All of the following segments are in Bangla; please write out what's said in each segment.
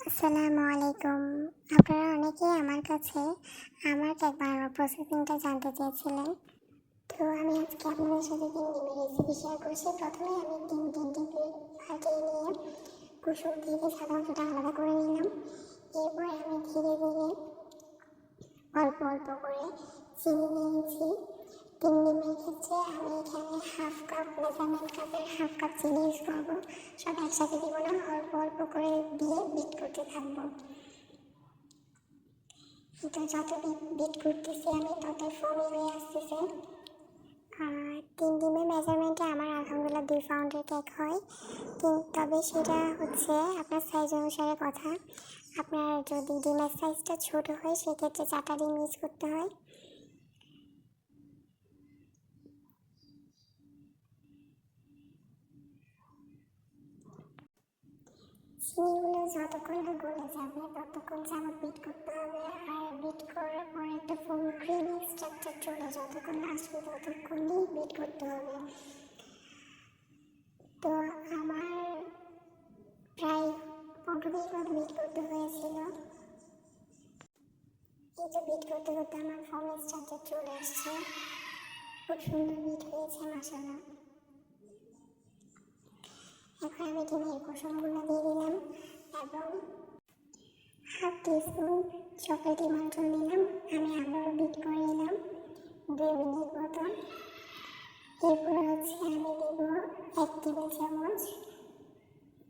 আসসালামু আলাইকুম। আপনারা অনেকেই আমার কাছে আমার কেক বানানোর প্রসেসিংটা জানতে চেয়েছিলেন। তো আমি আজকে আপনাদের সাথে ৩ ডিমের রেসিপি শেয়ার করছি। প্রথমে আমি ডিমকে ফাটিয়ে নিয়ে কুসুম থেকে সাদা অংশটা আলাদা করে নিলাম। এরপরে আমি ধীরে ধীরে অল্প অল্প করে চিনি নিয়েছি। ৩ ডিমের ক্ষেত্রে আমি এখানে হাফ কাপ মেজারমেন্ট কাপের হাফ কাপ চিনি ইউজ করবো। সব একসাথে দিব না, অল্প অল্প করে দিয়ে বিট করতে থাকবো। তো যত বিট করতেছি আমি তত ফোমি হয়ে আসতেছে। ৩ ডিমের মেজারমেন্টে আমার আলহামদুলিল্লাহ 2 পাউন্ডের কেক হয়। তবে সেটা হচ্ছে আপনার সাইজ অনুসারে কথা। আপনার যদি ডিমের সাইজটা ছোট হয় সেক্ষেত্রে 4টা ডিম ইউজ করতে হয়। চিনিগুলো যতক্ষণ না গলে যাবে ততক্ষণ যাবত বিট করতে হবে। আর বিট করার পর একটা ফুল ক্রিমি স্ট্রাকচার চলে যতক্ষণ না আসবে ততক্ষণই বিট করতে হবে। তো আমার প্রায় 15 মিনিট মতো বিট করতে হয়েছিল। এই যে বিট করতে করতে আমার ফোমের স্ট্রাকচার চলে আসছে, খুব সুন্দর বিট হয়েছে মাশাআল্লাহ। এখন আমি ডিমের কুসুমগুলো দিয়ে দিলাম এবং হাফ টিস্পুন চকলেট ইমালচন দিলাম। আমি আবারও বিট করে নিলাম 2 মিনিট মতো। এরপর হচ্ছে আমি দেব 1 টেবিল চামচ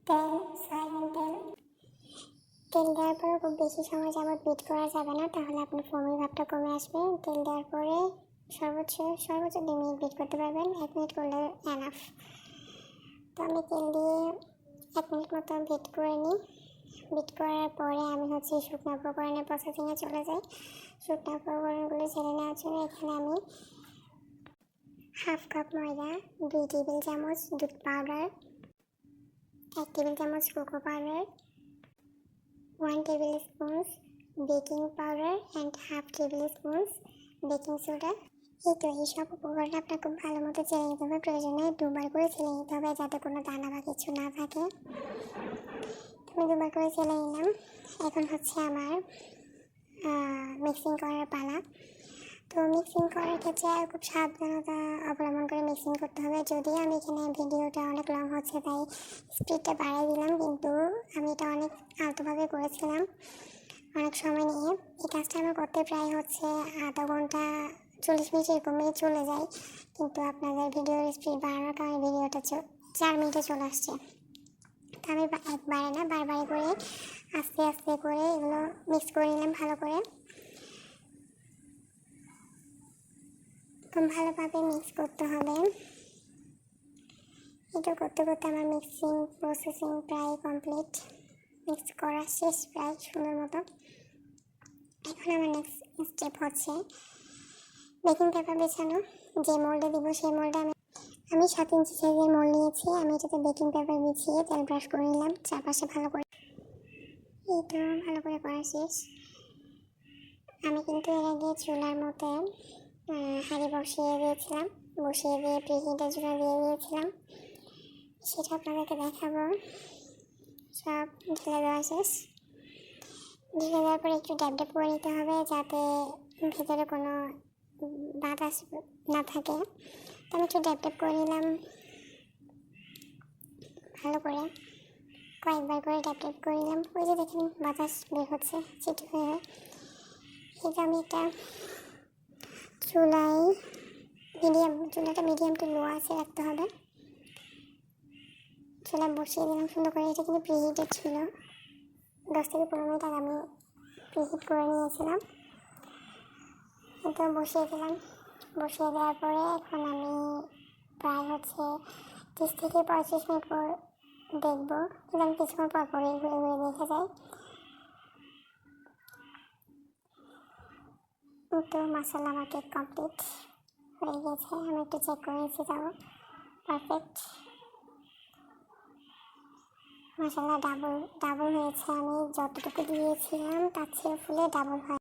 তেল, সয়াবিন তেল। তেল দেওয়ার পরে খুব বেশি সময় যাবত বিট করা যাবে না, তাহলে আপনার ফোমের ভাবটা কমে আসবে। তেল দেওয়ার পরে সর্বোচ্চ 2 মিনিট বিট করতে পারবেন, 1 মিনিট করলে এনাফ। তো আমি তেল দিয়ে 1 মিনিট মতো বিট করে নিই। বিট করার পরে আমি হচ্ছে শুকনো উপকরণের প্রসেসিংয়ে চলে যাই। শুকনো উপকরণগুলো ছেড়ে নেওয়ার জন্য এখানে আমি হাফ কাপ ময়দা, 2 টেবিল চামচ দুধ পাউডার, 1 টেবিল চামচ cocoa powder, 1 table spoon baking powder and half table spoon baking soda. এই সব উপকরণ আপনার খুব ভালো মতো চেলে নিতে হবে। প্রয়োজনে 2বার করে চেলে নিতে হবে যাতে কোনো দানা বা কিছু না থাকে। আমি 2বার করে চেলে নিলাম। এখন হচ্ছে আমার মিক্সিং করার পালা। তো মিক্সিং করার ক্ষেত্রে খুব সাবধানতা অবলম্বন করে মিক্সিং করতে হবে। যদিও আমি এখানে ভিডিওটা অনেক লং হচ্ছে তাই স্পিডটা বাড়িয়ে দিলাম, কিন্তু আমি এটা অনেক আলতোভাবে করেছিলাম অনেক সময় নিয়ে। এই কাজটা আমার করতে প্রায় হচ্ছে আধা ঘন্টা 40 মিনিট এরকমই চলে যায়, কিন্তু আপনাদের ভিডিওর স্পিড বাড়ানোর কারণে ভিডিওটা 4 মিনিটে চলে আসছে। তো আমি একবারে না বারবার করে আস্তে আস্তে করে এগুলো মিক্স করে নিলাম ভালো করে। ভালোভাবে মিক্স করতে হবে। এটা করতে করতে আমার মিক্সিং প্রসেসিং প্রায় কমপ্লিট, মিক্স করা শেষ প্রায় সুন্দর মতো। এখন আমার নেক্সট স্টেপ হচ্ছে বেকিং পেপার বিছানো। যে মোল্ডে দিব সেই মোল্ডে আমি 7 ইঞ্চি সাইজের মোল্ড নিয়েছি। আমি এটাতে বেকিং পেপার বিছিয়ে তেল ব্রাশ করে নিলাম চারপাশে ভালো করে। এইটা ভালো করে করা শেষ। আমি কিন্তু এর আগে চুলার মধ্যে হাঁড়ি বসিয়ে দিয়েছিলাম, বসিয়ে দিয়ে প্রিহিটের জন্য দিয়ে দিয়েছিলাম, সেটা আপনাদেরকে দেখাবো। সব ঢেলে দেওয়া শেষ। ঢেলে দেওয়ার পরে একটু ড্যাপ ড্যাপ করে নিতে হবে যাতে ভেতরে কোনো বাতাস না থাকে। তো আমি একটু ড্যাপ ড্যাপ করে নিলাম ভালো করে, কয়েকবার করে ড্যাপ ড্যাপ করে নিলাম। ওই যে দেখেন বাতাস বের হচ্ছে চিটি হয়ে। এটা আমি একটা চুলাটা মিডিয়াম টু লো আছে রাখতে হবে। চুলা বসিয়ে দিলাম সুন্দর করে। এটা কিন্তু প্রিহিটেড ছিল, 10 থেকে 15 মিনিট আগে আমি প্রিহিট করে নিয়েছিলাম। এটা বসিয়ে দিলাম। বসিয়ে দেওয়ার পরে এখন আমি প্রায় হচ্ছে 30 থেকে 35 মিনিট পর দেখবো, কিন্তু আমি কিছুক্ষণ পর পরে ঘুরে ঘুরে দেখে যাই। তো মাশাআল্লাহ আমার কেক কমপ্লিট হয়ে গেছে। আমি একটু চেক করে নিচ্ছি, যাবো পারফেক্ট মাশাআল্লাহ। ডাবল হয়েছে। আমি যতটুকু দিয়েছিলাম তার চেয়ে ফুলে ডাবল হয়।